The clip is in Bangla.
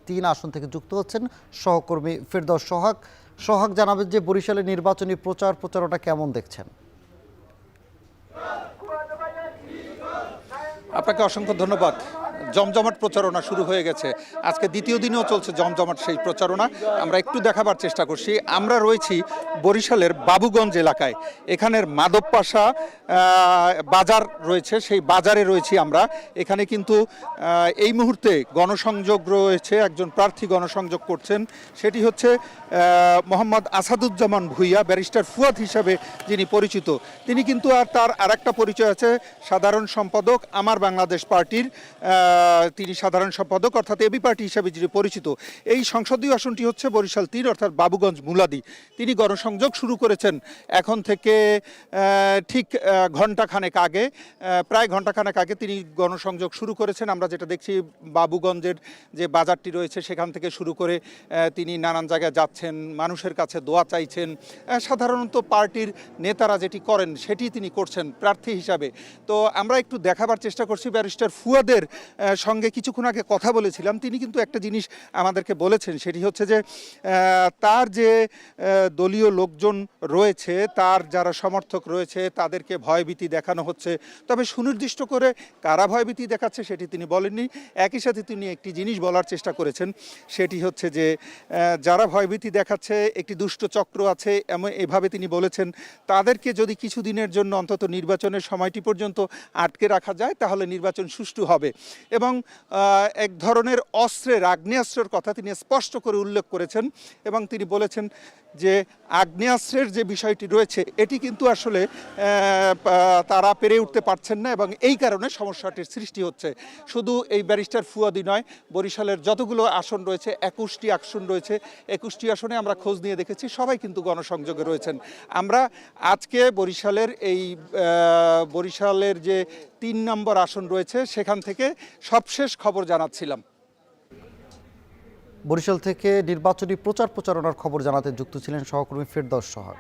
3 আসন থেকে যুক্ত হচ্ছেন সহকর্মী ফেরদৌস সোহাগ। সোহাগ, জানাবেন যে বরিশালের নির্বাচনী প্রচারণা কেমন দেখছেন? আপনাকে অসংখ্য ধন্যবাদ। জমজমাট প্রচারণা শুরু হয়ে গেছে। আজকে দ্বিতীয় দিনেও চলছে জমজমাট সেই প্রচারণা। আমরা একটু দেখাবার চেষ্টা করছি। আমরা রয়েছি বরিশালের বাবুগঞ্জ এলাকায়। এখানের মাধবপাশা বাজার রয়েছে, সেই বাজারে রয়েছি আমরা। এখানে কিন্তু এই মুহূর্তে গণসংযোগ রয়েছে, একজন প্রার্থী গণসংযোগ করছেন। সেটি হচ্ছে মোহাম্মদ আসাদুজ্জামান ভূঁইয়া, ব্যারিস্টার ফুয়াদ হিসাবে যিনি পরিচিত। তিনি কিন্তু তার আরেকটা পরিচয় আছে, সাধারণ সম্পাদক আমার বাংলাদেশ পার্টির। তিনি সাধারণ সম্পাদক, অর্থাৎ এবি পার্টি হিসাবে যিনি পরিচিত। এই সংসদীয় আসনটি হচ্ছে বরিশাল 3, অর্থাৎ বাবুগঞ্জ মুলাদি। তিনি গণসংযোগ শুরু করেছেন এখন থেকে ঠিক ঘণ্টাখানেক আগে, প্রায় ঘণ্টাখানেক আগে তিনি গণসংযোগ শুরু করেছেন। আমরা যেটা দেখছি, বাবুগঞ্জের যে বাজারটি রয়েছে সেখান থেকে শুরু করে তিনি নানান জায়গায় যাচ্ছেন, মানুষের কাছে দোয়া চাইছেন। সাধারণত পার্টির নেতারা যেটি করেন সেটি তিনি করছেন প্রার্থী হিসাবে। তো আমরা একটু দেখাবার চেষ্টা করছি। ব্যারিস্টার ফুয়াদের সঙ্গে কিছুক্ষণ আগে কথা বলেছিলাম। তিনি কিন্তু একটা জিনিস আমাদেরকে বলেছেন, সেটি হচ্ছে যে তার যে দলীয় লোকজন রয়েছে, তার যারা সমর্থক রয়েছে, তাদেরকে ভয়ভীতি দেখানো হচ্ছে। তবে সুনির্দিষ্ট করে কারা ভয়ভীতি দেখাচ্ছে সেটি তিনি বলেননি। একই সাথে তিনি একটি জিনিস বলার চেষ্টা করেছেন, সেটি হচ্ছে যে যারা ভয়ভীতি দেখাচ্ছে একটি দুষ্ট চক্র আছে, এভাবে তিনি বলেছেন। তাদেরকে যদি কিছুদিনের জন্য অন্তত নির্বাচনের সময়টি পর্যন্ত আটকে রাখা যায় তাহলে নির্বাচন সুষ্ঠু হবে। এবং এক ধরনের আগ্নেয়াস্ত্রের কথা তিনি স্পষ্ট করে উল্লেখ করেছেন। এবং তিনি বলেছেন যে আগ্নেয়াস্ত্রের যে বিষয়টি রয়েছে এটি কিন্তু আসলে তারা পেরে উঠতে পারছেন না, এবং এই কারণে সমস্যাটির সৃষ্টি হচ্ছে। শুধু এই ব্যারিস্টার ফুয়াদি নয়, বরিশালের যতগুলো আসন রয়েছে, 21টি আসন রয়েছে, 21টি আসনে আমরা খোঁজ নিয়ে দেখেছি সবাই কিন্তু গণসংযোগে রয়েছেন। আমরা আজকে বরিশালের যে 3 নম্বর আসন রয়েছে সেখান থেকে সবশেষ খবর জানাচ্ছিলাম। বরিশাল থেকে নির্বাচনী প্রচারণার খবর জানাতে যুক্ত ছিলেন সহকর্মী ফেরদৌস সোহাগ।